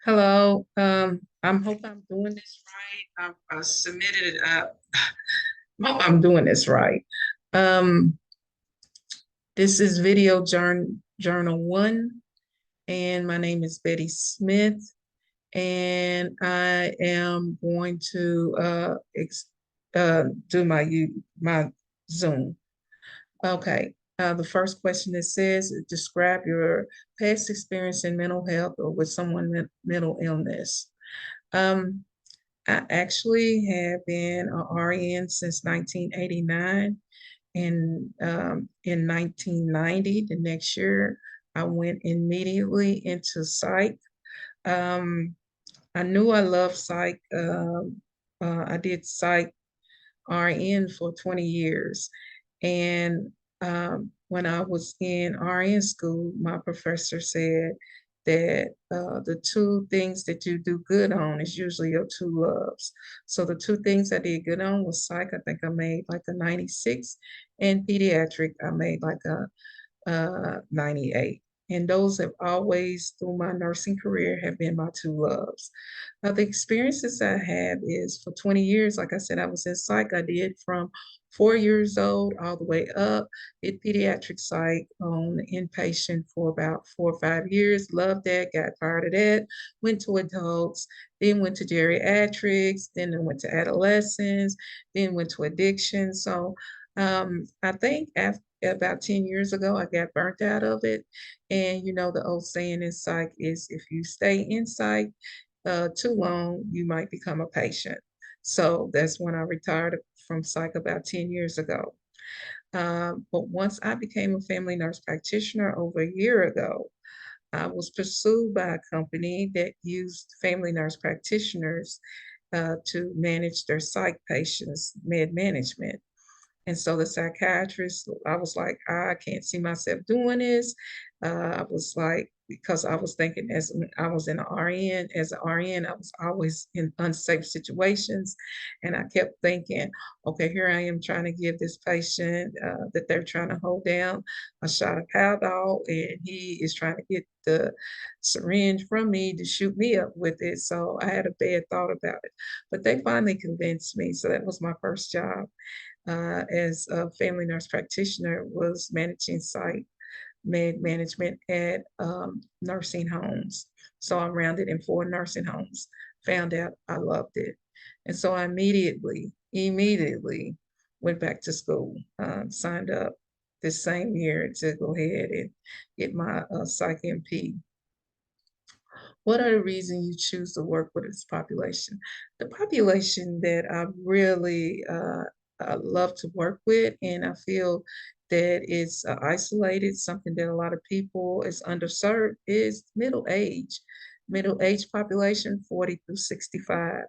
Hello. I'm hope I'm doing this right. I submitted it. Hope I'm doing this right. Um, this is journal one, and my name is Betty Smith, and I am going to do my Zoom. Okay. The first question that says, describe your past experience in mental health or with someone with mental illness. Um, I actually have been an RN since 1989. And in 1990, the next year, I went immediately into psych. Um, I knew I loved psych. I did psych RN for 20 years. And when I was in RN school, my professor said that the two things that you do good on is usually your two loves. So the two things I did good on was psych. I think I made like a 96, and pediatric, I made like a 98. And those have always, through my nursing career, have been my two loves. The experiences I have is for 20 years, like I said, I was in psych. I did from 4 years old all the way up, did pediatric psych on inpatient for about 4 or 5 years. Loved that, got tired of that, went to adults, then went to geriatrics, then I went to adolescents, then went to addiction. So I think after about 10 years ago, I got burnt out of it. And the old saying in psych is if you stay in psych too long, you might become a patient. So that's when I retired from psych about 10 years ago. But once I became a family nurse practitioner over a year ago, I was pursued by a company that used family nurse practitioners to manage their psych patients, med management. And so the psychiatrist, I was like, I can't see myself doing this. I was like, because I was thinking as I was in an RN, as an RN, I was always in unsafe situations. And I kept thinking, okay, here I am trying to give this patient that they're trying to hold down a shot of Haldol, and he is trying to get the syringe from me to shoot me up with it. So I had a bad thought about it. But they finally convinced me. So that was my first job as a family nurse practitioner, was managing site med management at nursing homes. So I rounded in 4 nursing homes, found out I loved it. And so I immediately went back to school, signed up this same year to go ahead and get my psych MP. What are the reasons you choose to work with this population? The population that I really love to work with, and I feel that it's isolated, something that a lot of people is underserved, is middle age. Middle age population, 40 through 65.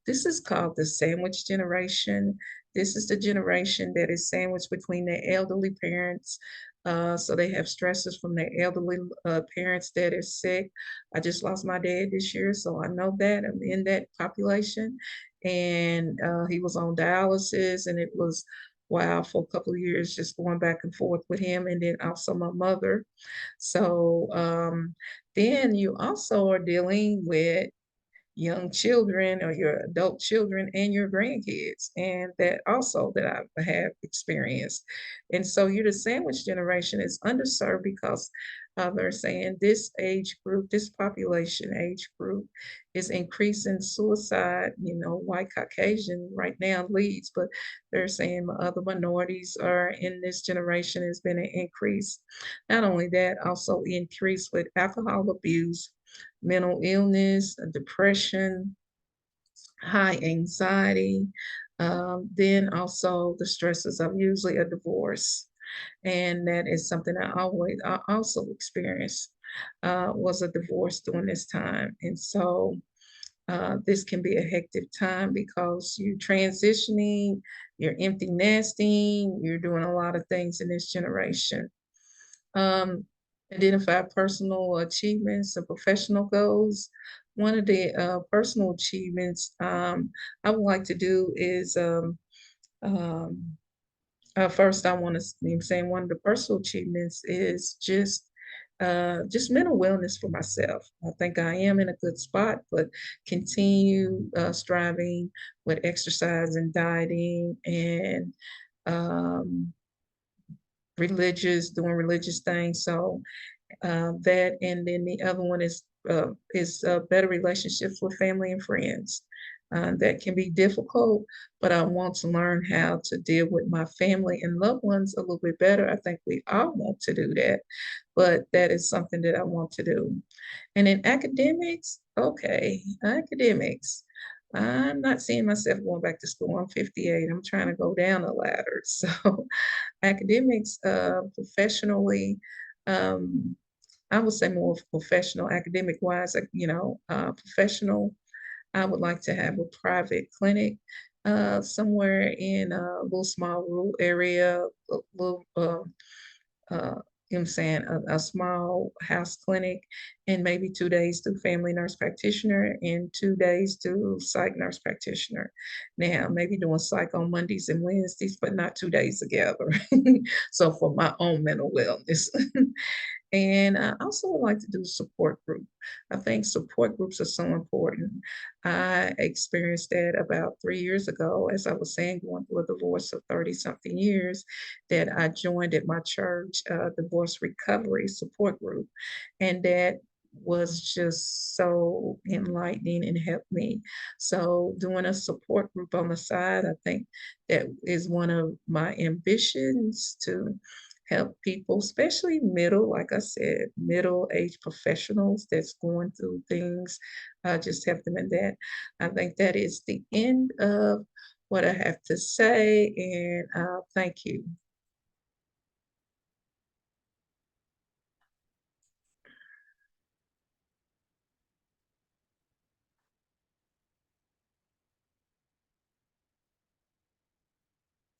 This is called the sandwich generation. This is the generation that is sandwiched between their elderly parents. So they have stresses from their elderly parents that are sick. I just lost my dad this year, so I know that I'm in that population. And he was on dialysis, and it was wow for a couple of years just going back and forth with him, and then also my mother. So then you also are dealing with young children or your adult children and your grandkids, and that also that I have experienced. And so you're the sandwich generation is underserved because they're saying this age group, this population age group is increasing suicide. White Caucasian right now leads, but they're saying other minorities are in this generation has been an increase. Not only that, also increase with alcohol abuse, mental illness, depression, high anxiety, then also the stresses of usually a divorce. And that is something I also experienced, was a divorce during this time. And so this can be a hectic time because you're transitioning, you're empty nesting, you're doing a lot of things in this generation. Um, Identify personal achievements and professional goals. One of the personal achievements I would like to do is um, first I want to saying one of the personal achievements is just just mental wellness for myself. I think I am in a good spot, but continue striving with exercise and dieting and um, doing religious things. So that, and then the other one is better relationships with family and friends. That can be difficult, but I want to learn how to deal with my family and loved ones a little bit better. I think we all want to do that, but that is something that I want to do. And in academics, okay, academics. I'm not seeing myself going back to school. I'm 58. I'm trying to go down the ladder. So academics, professionally, um, I would say more professional, academic wise, professional. I would like to have a private clinic somewhere in a little small rural area, a little, you know what I'm saying, a small house clinic, and maybe 2 days to family nurse practitioner and 2 days to psych nurse practitioner. Now, maybe doing psych on Mondays and Wednesdays, but not 2 days together. So for my own mental wellness. And I also would like to do support group. I think support groups are so important. I experienced that about 3 years ago, as I was saying, going through a divorce of 30 something years, that I joined at my church, divorce recovery support group. And that was just so enlightening and helped me. So doing a support group on the side, I think that is one of my ambitions to help people, especially like I said, middle-aged professionals that's going through things, just help them in that. I think that is the end of what I have to say, and thank you.